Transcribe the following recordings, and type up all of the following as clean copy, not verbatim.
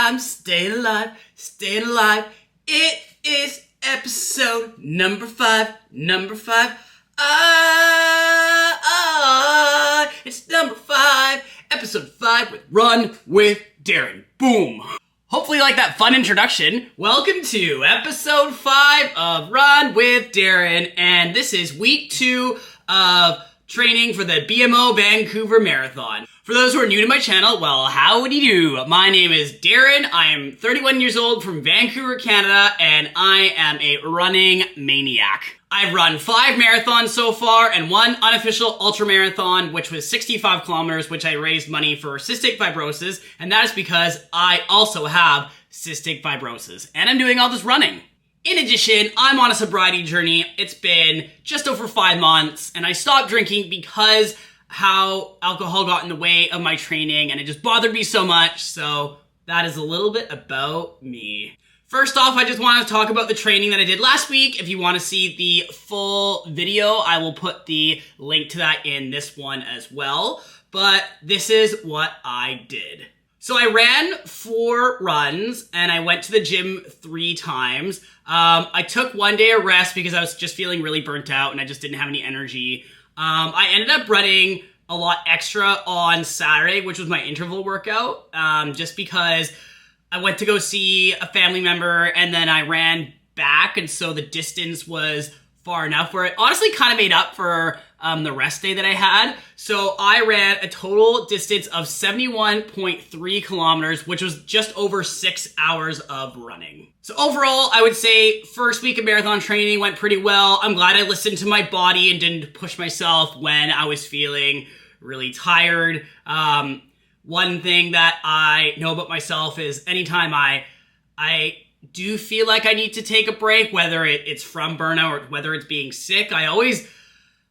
I'm staying alive, staying alive. It is episode number 5. It's number 5, episode 5 with Run with Darren. Boom. Hopefully you like that fun introduction. Welcome to episode 5 of Run with Darren, and this is week 2 of training for the BMO Vancouver Marathon. For those who are new to my channel, well, howdy do. My name is Darren. I am 31 years old from Vancouver, Canada, and I am a running maniac. I've run 5 marathons so far and 1 unofficial ultramarathon, which was 65 kilometers, which I raised money for cystic fibrosis, and that is because I also have cystic fibrosis, and I'm doing all this running. In addition, I'm on a sobriety journey. It's been just over 5 months, and I stopped drinking because how alcohol got in the way of my training, and it just bothered me so much, so that is a little bit about me. First off, I just want to talk about the training that I did last week. If you want to see the full video, I will put the link to that in this one as well, but this is what I did. So I ran 4 runs, and I went to the gym 3 times. I took 1 day of rest because I was just feeling really burnt out and I just didn't have any energy. I ended up running a lot extra on Saturday, which was my interval workout, just because I went to go see a family member and then I ran back, and so the distance was far enough where it honestly kind of made up for the rest day that I had. So I ran a total distance of 71.3 kilometers, which was just over 6 hours of running. So overall, I would say first week of marathon training went pretty well. I'm glad I listened to my body and didn't push myself when I was feeling really tired. One thing that I know about myself is anytime I do feel like I need to take a break, whether it's from burnout or whether it's being sick, I always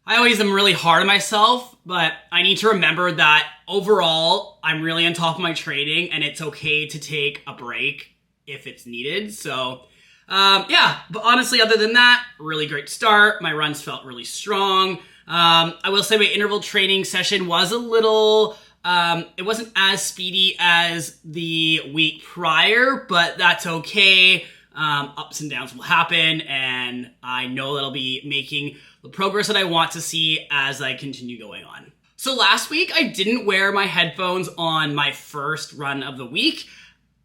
am really hard on myself, but I need to remember that overall, I'm really on top of my training and it's okay to take a break if it's needed. So, yeah, but honestly, other than that, really great start. My runs felt really strong. I will say my interval training session was a little, it wasn't as speedy as the week prior, but that's okay. Ups and downs will happen, and I know that I'll be making the progress that I want to see as I continue going on. So last week, I didn't wear my headphones on my first run of the week.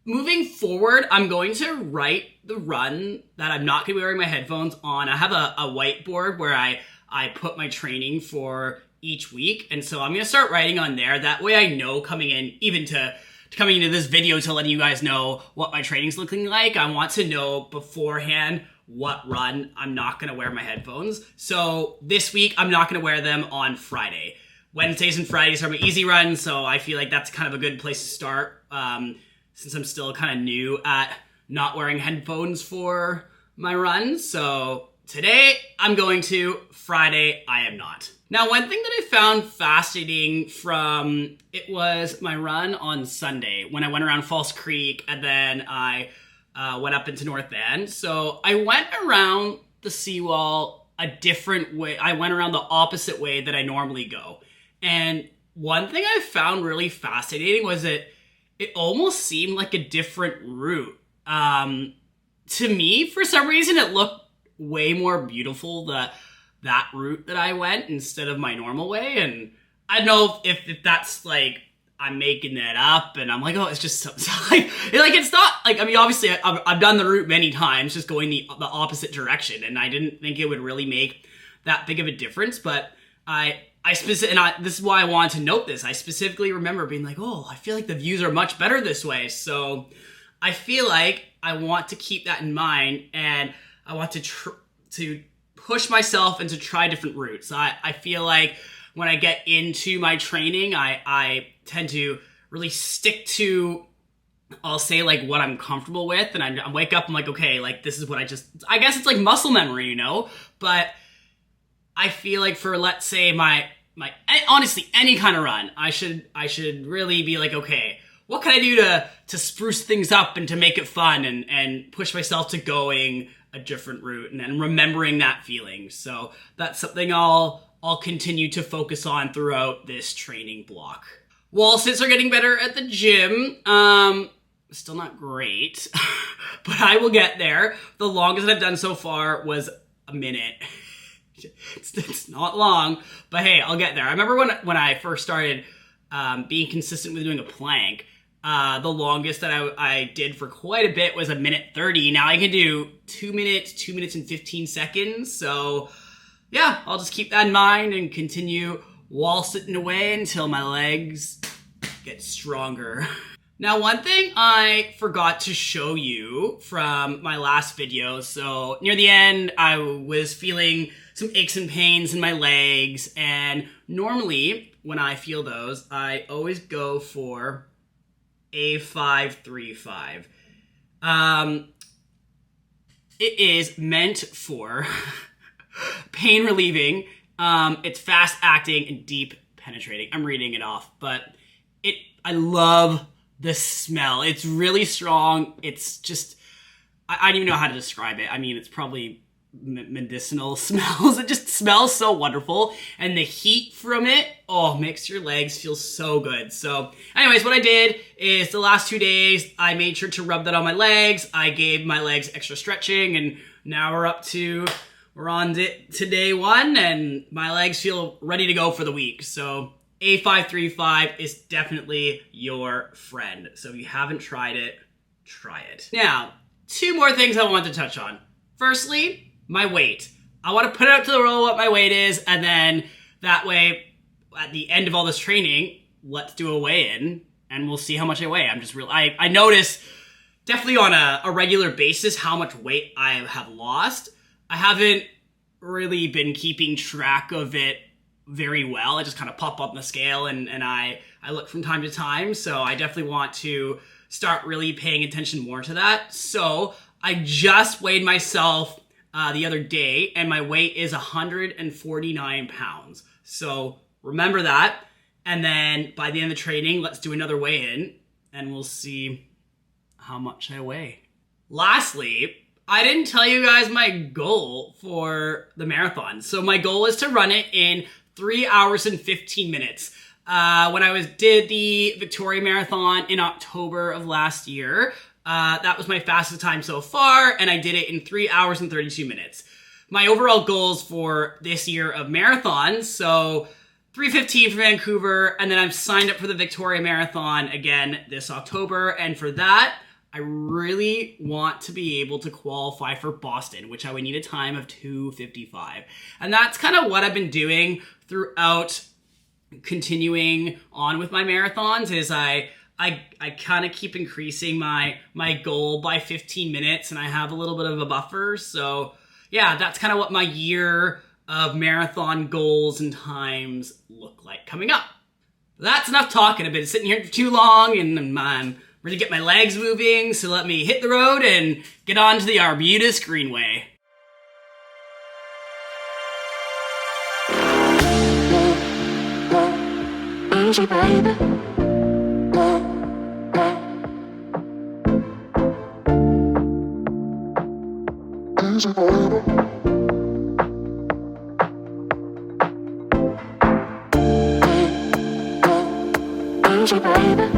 Moving forward, I'm going to write the run that I'm not going to be wearing my headphones on. I have a whiteboard where I put my training for each week, and so I'm going to start writing on there. That way I know coming in, even to coming into this video to letting you guys know what my training's looking like, I want to know beforehand what run I'm not going to wear my headphones. So this week, I'm not going to wear them on Friday. Wednesdays and Fridays are my easy runs, so I feel like that's kind of a good place to start, since I'm still kind of new at not wearing headphones for my runs. So today, I'm going to. Friday, I am not. Now, one thing that I found fascinating from it was my run on Sunday when I went around False Creek and then I went up into North Van. So I went around the seawall a different way. I went around the opposite way that I normally go. And one thing I found really fascinating was that it almost seemed like a different route. To me, for some reason, it looked way more beautiful, that route that I went instead of my normal way. And I don't know if that's like I'm making that up and I'm like, oh, it's just like it's not like, I mean, obviously I've done the route many times just going the opposite direction, and I didn't think it would really make that big of a difference. But this is why I wanted to note this. I specifically remember being like, oh, I feel like the views are much better this way. So I feel like I want to keep that in mind, and I want to push myself and to try different routes. I feel like when I get into my training, I tend to really stick to, I'll say like what I'm comfortable with, and I wake up, I'm like, okay, like this is what I guess it's like muscle memory, you know? But I feel like for, let's say honestly, any kind of run, I should really be like, okay, what can I do to spruce things up and to make it fun and push myself to going a different route and then remembering that feeling. So that's something I'll continue to focus on throughout this training block. Wall sits are getting better at the gym. Still not great, but I will get there. The longest I've done so far was a minute. It's not long, but hey, I'll get there. I remember when I first started being consistent with doing a plank, the longest that I did for quite a bit was a minute 30. Now I can do 2 minutes, 2 minutes and 15 seconds. So yeah, I'll just keep that in mind and continue wall sitting away until my legs get stronger. Now, one thing I forgot to show you from my last video, so near the end, I was feeling some aches and pains in my legs, and normally when I feel those, I always go for a 5-3-5. It is meant for pain relieving. It's fast acting and deep penetrating. I'm reading it off, but I love the smell. It's really strong. It's just, I don't even know how to describe it. I mean, it's probably medicinal smells. It just smells so wonderful. And the heat from it, makes your legs feel so good. So anyways, what I did is the last 2 days, I made sure to rub that on my legs. I gave my legs extra stretching, and now we're on to day 1, and my legs feel ready to go for the week. So A535 is definitely your friend. So if you haven't tried it, try it. Now, 2 more things I want to touch on. Firstly, my weight. I want to put out to the world what my weight is, and then that way, at the end of all this training, let's do a weigh-in, and we'll see how much I weigh. I notice definitely on a regular basis how much weight I have lost. I haven't really been keeping track of it very well. I just kind of pop up the scale and I look from time to time. So I definitely want to start really paying attention more to that. So I just weighed myself the other day, and my weight is 149 pounds. So remember that. And then by the end of the training, let's do another weigh-in and we'll see how much I weigh. Lastly, I didn't tell you guys my goal for the marathon. So my goal is to run it in 3 hours and 15 minutes. When I did the Victoria Marathon in October of last year, that was my fastest time so far, and I did it in 3 hours and 32 minutes. My overall goals for this year of marathons, so 3:15 for Vancouver, and then I'm signed up for the Victoria Marathon again this October, and for that, I really want to be able to qualify for Boston, which I would need a time of 2:55. And that's kind of what I've been doing throughout continuing on with my marathons, is I kind of keep increasing my goal by 15 minutes, and I have a little bit of a buffer. So yeah, that's kind of what my year of marathon goals and times look like coming up. That's enough talking. I've been sitting here for too long, and I'm ready to get my legs moving, so let me hit the road and get on to the Arbutus Greenway. Easy, baby. Easy, baby. Easy, baby.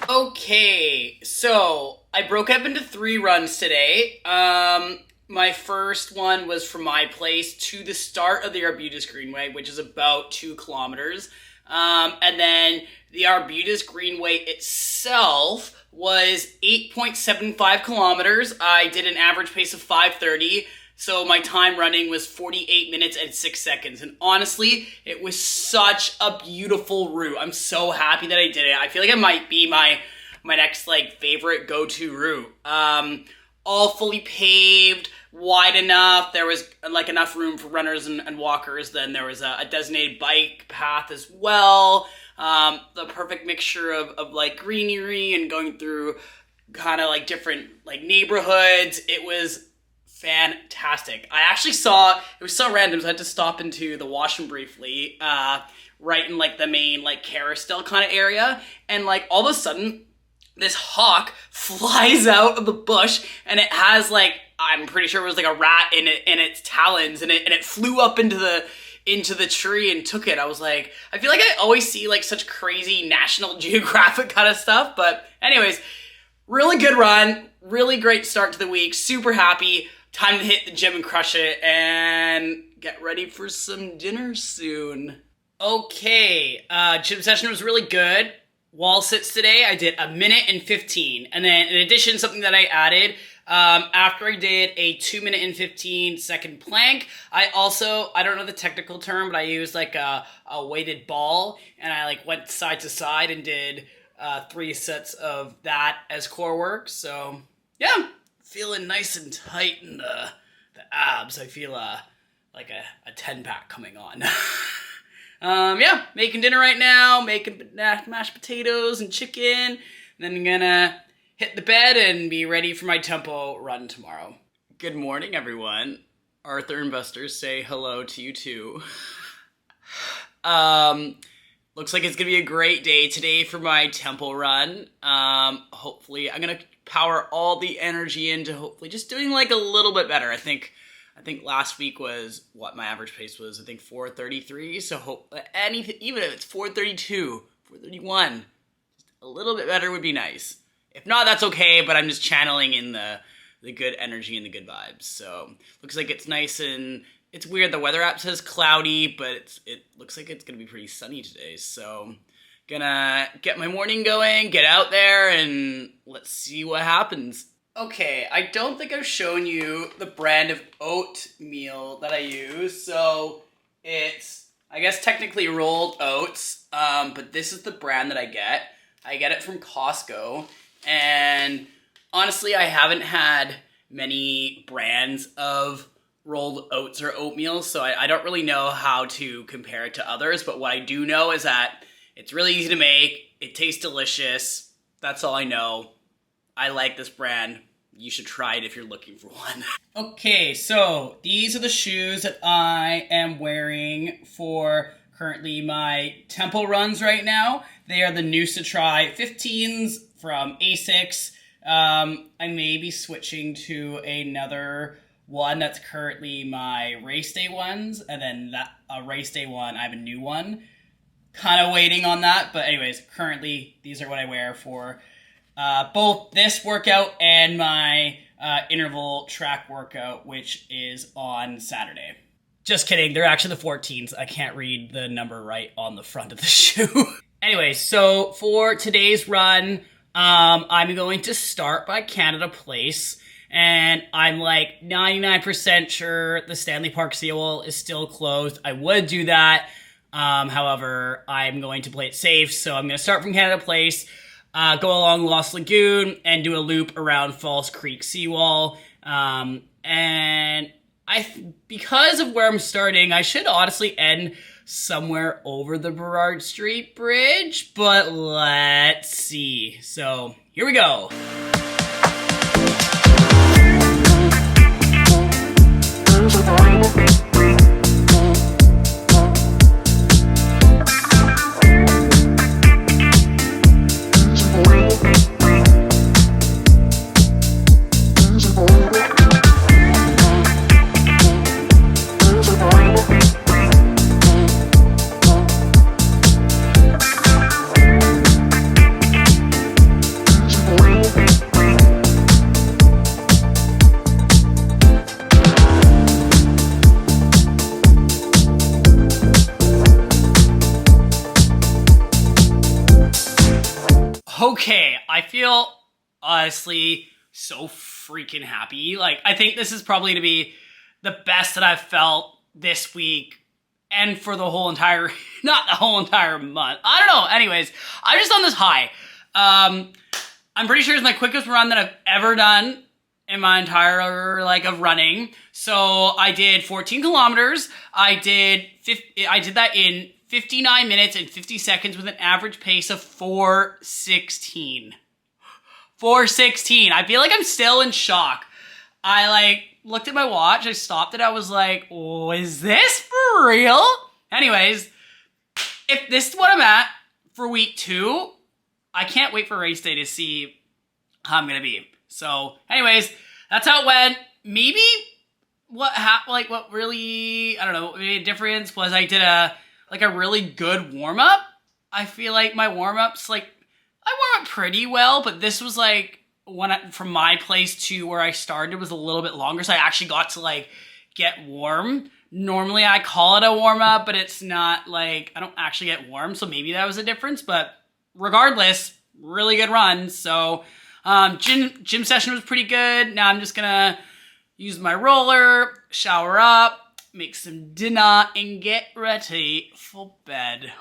Okay, so I broke up into 3 runs today. My first one was from my place to the start of the Arbutus Greenway, which is about 2 kilometers. And then the Arbutus Greenway itself was 8.75 kilometers. I did an average pace of 5:30. So my time running was 48 minutes and 6 seconds. And honestly, it was such a beautiful route. I'm so happy that I did it. I feel like it might be my next favorite go-to route. All fully paved, wide enough. There was enough room for runners and walkers. Then there was a designated bike path as well. The perfect mixture of greenery and going through kind of different neighborhoods. It was fantastic. I actually it was so random, so I had to stop into the washroom briefly, right in the main carousel kind of area, and all of a sudden this hawk flies out of the bush, and it has I'm pretty sure it was like a rat in its talons, and it flew up into the tree and took it. I was like, I feel like I always see like such crazy National Geographic kind of stuff. But anyways, really good run, really great start to the week. Super happy. Time to hit the gym and crush it and get ready for some dinner soon. Okay, gym session was really good. Wall sits today, I did 1 minute and 15. And then in addition, something that I added, after I did a 2 minute and 15 second plank, I don't know the technical term, but I used like a weighted ball, and I like went side to side and did 3 sets of that as core work. So yeah, feeling nice and tight in the abs. I feel like a 10-pack coming on. Yeah, making dinner right now, making mashed potatoes and chicken. Then I'm gonna hit the bed and be ready for my tempo run tomorrow. Good morning, everyone. Arthur and Buster say hello to you too. Looks like it's gonna be a great day today for my tempo run. Hopefully, I'm gonna power all the energy into hopefully just doing like a little bit better. I think last week was what my average pace was. I think 4:33. So anything, even if it's 4:32, 4:31, just a little bit better would be nice. If not, that's okay. But I'm just channeling in the good energy and the good vibes. So looks like it's nice, and it's weird. The weather app says cloudy, but it looks like it's gonna be pretty sunny today. So gonna get my morning going, get out there, and let's see what happens. Okay, I don't think I've shown you the brand of oatmeal that I use. So it's, I guess, technically rolled oats, but this is the brand that I get. I get it from Costco, and honestly, I haven't had many brands of rolled oats or oatmeal, so I don't really know how to compare it to others, but what I do know is that it's really easy to make, it tastes delicious, that's all I know. I like this brand. You should try it if you're looking for one. Okay, so these are the shoes that I am wearing for currently my tempo runs right now. They are the News to Try 15s from Asics. I may be switching to another one that's currently my race day ones, and then that race day one, I have a new one. Kind of waiting on that, but anyways, currently these are what I wear for both this workout and my interval track workout, which is on Saturday. Just kidding, they're actually the 14s. I can't read the number right on the front of the shoe. Anyway, so for today's run, I'm going to start by Canada Place, and I'm like 99% sure the Stanley Park Seawall is still closed. I would do that. However, I'm going to play it safe, so I'm going to start from Canada Place, go along Lost Lagoon, and do a loop around Falls Creek Seawall. And because of where I'm starting, I should honestly end somewhere over the Burrard Street Bridge, but let's see. So, here we go. Okay, I feel honestly so freaking happy. Like, I think this is probably to be the best that I've felt this week and for the whole entire, not the whole entire month. I don't know. Anyways, I'm just on this high. I'm pretty sure it's my quickest run that I've ever done in my entire, of running. So I did 14 kilometers. I did that in 59 minutes and 50 seconds with an average pace of 4:16. 4:16. I feel like I'm still in shock. I looked at my watch, I stopped it, I was like, oh, is this for real? Anyways, if this is what I'm at for week 2, I can't wait for race day to see how I'm gonna be. So anyways, that's how it went. maybe what really, I don't know, what made a difference was I did a really good warm-up. I feel like my warm-ups, like, I warm up pretty well, but this was like, from my place to where I started was a little bit longer, so I actually got to like get warm. Normally I call it a warm-up, but it's not like, I don't actually get warm, so maybe that was a difference, but regardless, really good run. So gym session was pretty good. Now I'm just gonna use my roller, shower up, make some dinner, and get ready for bed.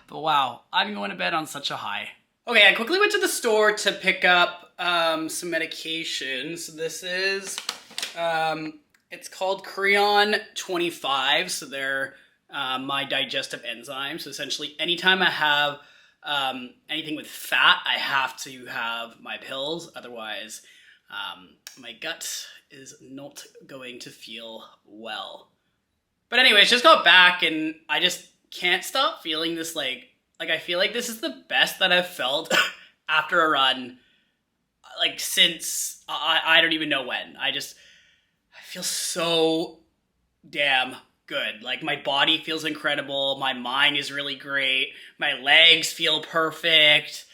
But wow, I'm going to bed on such a high. Okay, I quickly went to the store to pick up some medication. So this is, it's called Creon 25. So they're my digestive enzymes. So essentially, anytime I have anything with fat, I have to have my pills. Otherwise, my gut is not going to feel well. But anyways, just got back and I just can't stop feeling this like I feel like this is the best that I've felt after a run, like since I don't even know when. I feel so damn good. Like my body feels incredible. My mind is really great. My legs feel perfect.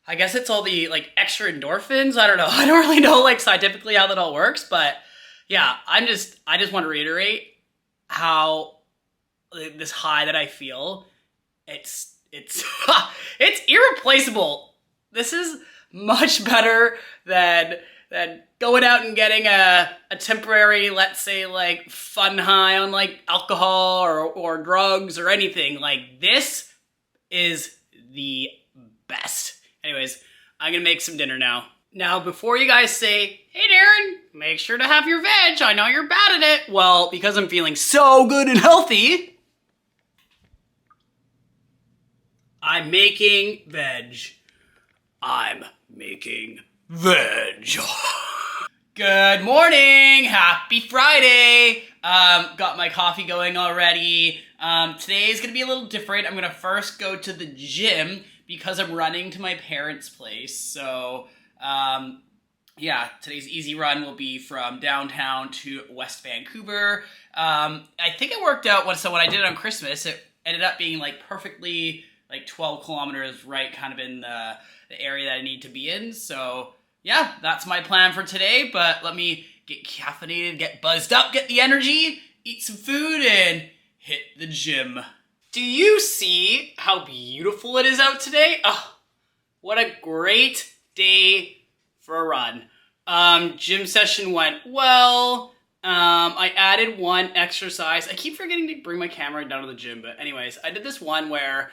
I guess it's all the like extra endorphins. I don't know. I don't really know like scientifically how that all works, but yeah, I just want to reiterate how this high that I feel, it's it's irreplaceable. This is much better than going out and getting a temporary, let's say, like fun high on like alcohol or drugs or anything. Like this is the best. Anyways, I'm gonna make some dinner now. Now, before you guys say, hey Darren, make sure to have your veg, I know you're bad at it. Well, because I'm feeling so good and healthy, I'm making veg. I'm making veg. Good morning, happy Friday. Got my coffee going already. Today is gonna be a little different. I'm gonna first go to the gym because I'm running to my parents' place. So, yeah, today's easy run will be from downtown to West Vancouver. I think it worked out when I did it on Christmas, it ended up being like perfectly like 12 kilometers right kind of in the area that I need to be in. So yeah, that's my plan for today, but let me get caffeinated, get buzzed up, get the energy, eat some food, and hit the gym. Do you see how beautiful it is out today? Oh, what a great day for a run. Gym session went well. I added one exercise. I keep forgetting to bring my camera down to the gym, but anyways, I did this one where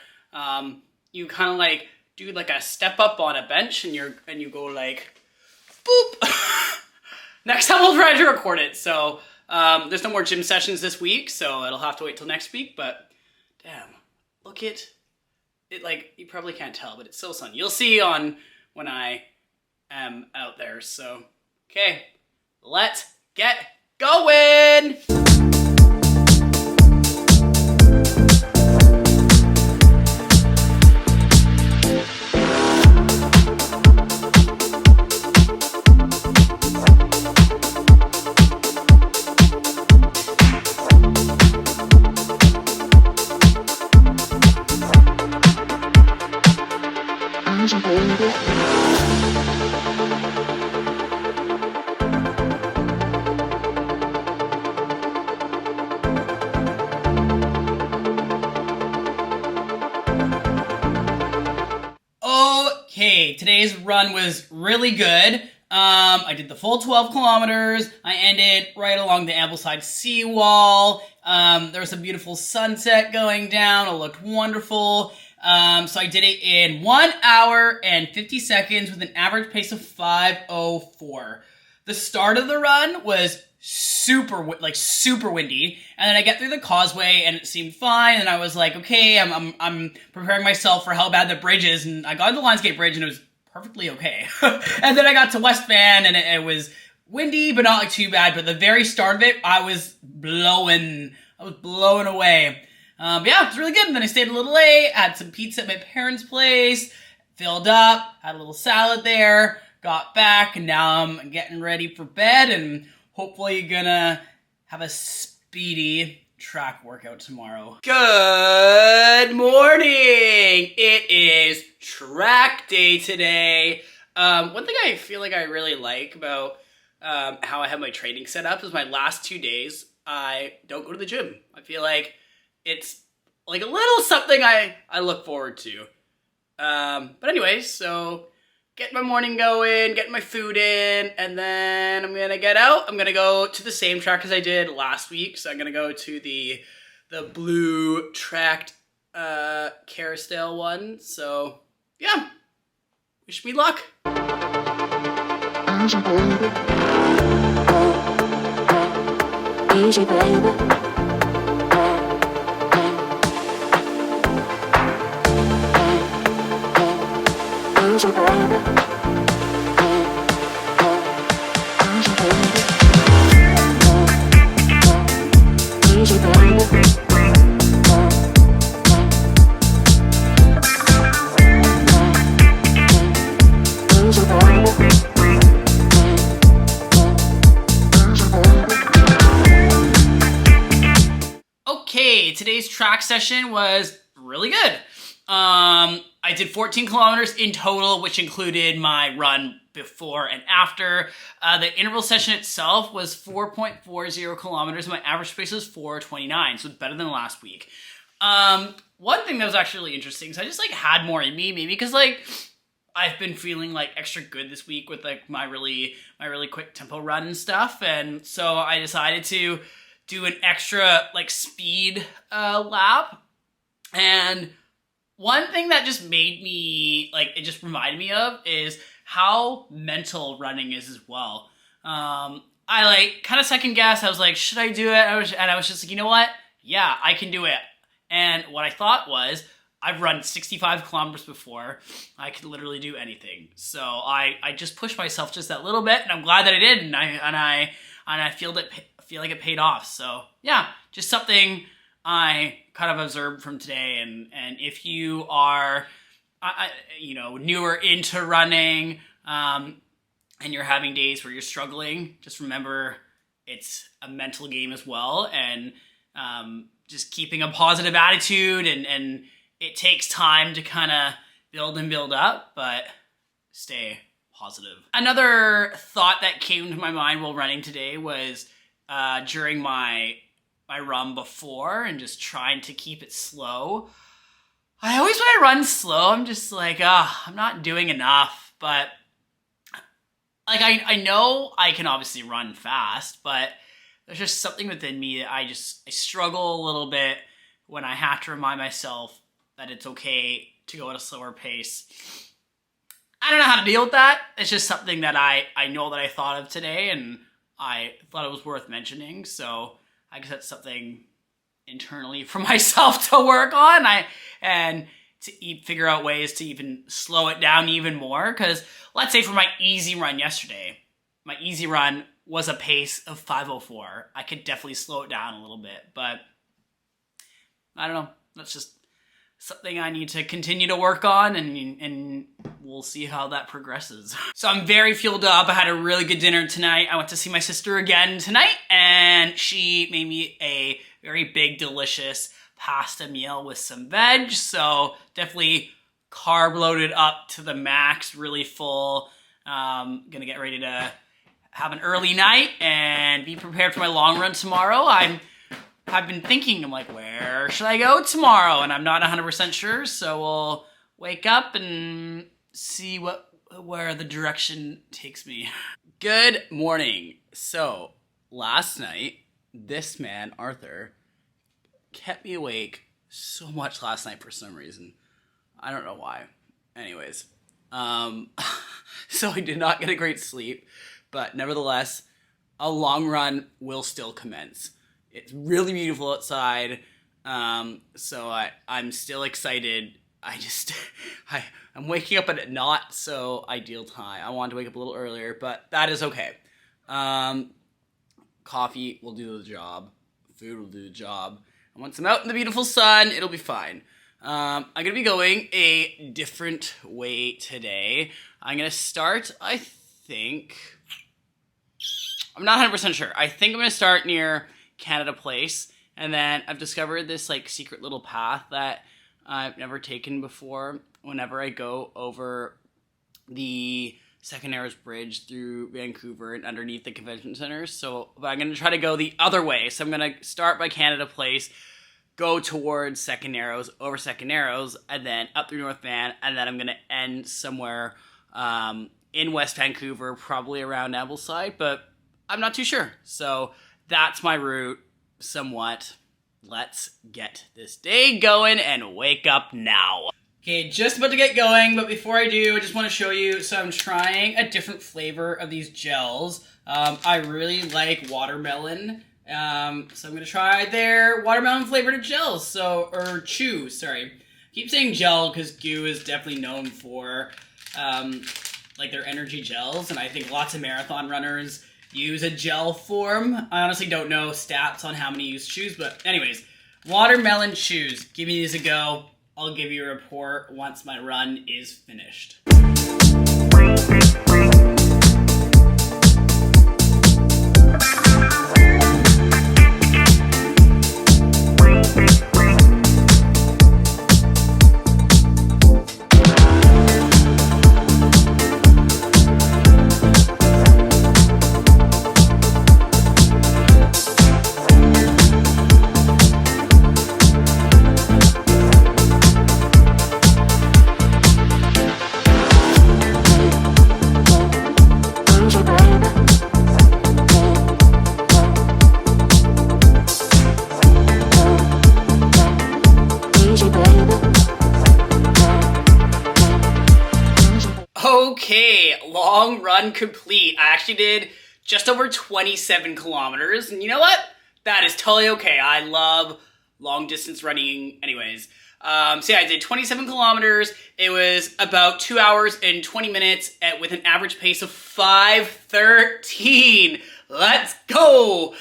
you kind of like do like a step up on a bench and you go like boop. Next time we'll try to record it. So there's no more gym sessions this week, so it'll have to wait till next week. But damn, look at it. Like you probably can't tell, but it's so sunny. You'll see on when I am out there. So okay, let's get going. Okay, today's run was really good. I did the full 12 kilometers. I ended right along the Ambleside seawall. There was a beautiful sunset going down. It looked wonderful. So I did it in 1 hour and 50 seconds with an average pace of 5:04. The start of the run was super windy, and then I get through the causeway and it seemed fine, and I was like, okay, I'm preparing myself for how bad the bridge is, and I got to the Lionsgate Bridge and it was perfectly okay. And then I got to West Van and it was windy, but not like too bad, but the very start of it, I was blowing away. But yeah, it was really good. And then I stayed a little late, had some pizza at my parents' place, filled up, had a little salad there, got back, and now I'm getting ready for bed, and hopefully gonna have a speedy track workout tomorrow. Good morning! It is track day today. One thing I feel like I really like about how I have my training set up is my last 2 days, I don't go to the gym. I feel like it's like a little something I look forward to. But anyways, so get my morning going, get my food in, and then I'm gonna get out. I'm gonna go to the same track as I did last week. So I'm gonna go to the blue tracked carousel one. So yeah, wish me luck. Easy baby. Easy baby. Easy baby. Easy baby. Easy baby. Easy baby. Okay, today's track session was really good. I did 14 kilometers in total, which included my run before and after. The interval session itself was 4.40 kilometers, and my average pace was 4:29, so it's better than last week. One thing that was actually really interesting is I just had more in me, maybe because I've been feeling extra good this week with my really quick tempo run and stuff, and so I decided to do an extra speed lap. And one thing that just made me it just reminded me of is how mental running is as well. I kind of second guessed. I was like, should I do it? I was just like, you know what? Yeah, I can do it. And what I thought was, I've run 65 kilometers before. I could literally do anything. So I just pushed myself just that little bit, and I'm glad that I did. And I feel like it paid off. So yeah, just something I kind of observed from today. And if you are, newer into running, and you're having days where you're struggling, just remember it's a mental game as well. And just keeping a positive attitude, and it takes time to kind of build up, but stay positive. Another thought that came to my mind while running today was during my run before, and just trying to keep it slow. I always, when I run slow, I'm just I'm not doing enough. But I know I can obviously run fast, but there's just something within me that I struggle a little bit when I have to remind myself that it's okay to go at a slower pace. I don't know how to deal with that. It's just something that I know that I thought of today, and I thought it was worth mentioning. So I guess that's something internally for myself to work on. And to figure out ways to even slow it down even more. Because let's say for my easy run yesterday, my easy run was a pace of 5:04. I could definitely slow it down a little bit, but I don't know. That's just something I need to continue to work on, and we'll see how that progresses. So I'm very fueled up. I had a really good dinner tonight. I went to see my sister again tonight, and she made me a very big, delicious pasta meal with some veg. So definitely carb loaded up to the max, really full. Gonna get ready to have an early night and be prepared for my long run tomorrow. I've been thinking, I'm where should I go tomorrow? And I'm not 100% sure, so we'll wake up and see where the direction takes me. Good morning. So, last night, this man, Arthur, kept me awake so much last night for some reason. I don't know why. Anyways, so I did not get a great sleep, but nevertheless, a long run will still commence. It's really beautiful outside, so I'm still excited. I'm waking up at not so ideal time. I wanted to wake up a little earlier, but that is okay. Coffee will do the job. Food will do the job. And once I'm out in the beautiful sun, it'll be fine. I'm going to be going a different way today. I'm going to start, I'm not 100% sure. I think I'm going to start near Canada Place, and then I've discovered this like secret little path that I've never taken before whenever I go over the Second Narrows Bridge through Vancouver and underneath the convention center. But I'm going to try to go the other way. So I'm going to start by Canada Place, go towards Second Narrows, over Second Narrows, and then up through North Van, and then I'm going to end somewhere in West Vancouver, probably around Ambleside, but I'm not too sure. So that's my route, somewhat. Let's get this day going and wake up now. Okay, just about to get going, but before I do, I just want to show you, so I'm trying a different flavor of these gels. I really like watermelon, so I'm going to try their watermelon flavored gels, or chew, sorry. I keep saying gel because Goo is definitely known for, like their energy gels, and I think lots of marathon runners use a gel form. I honestly don't know stats on how many use chews, but anyways, watermelon chews. Give me these a go. I'll give you a report once my run is finished. Okay, long run complete. I actually did just over 27 kilometers, and you know what? That is totally okay. I love long distance running anyways. So yeah, I did 27 kilometers. It was about 2 hours and 20 minutes with an average pace of 5:13. Let's go!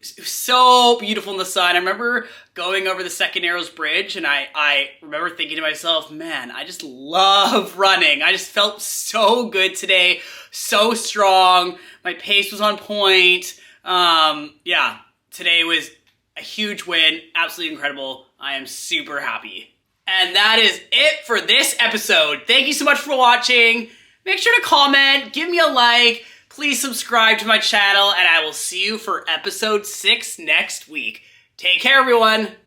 So beautiful in the sun. I remember going over the Second Narrows Bridge, and I remember thinking to myself, man, I just love running. I just felt so good today, so strong. My pace was on point. Yeah, today was a huge win, absolutely incredible. I am super happy. And that is it for this episode. Thank you so much for watching. Make sure to comment, give me a like, please subscribe to my channel, and I will see you for episode 6 next week. Take care, everyone.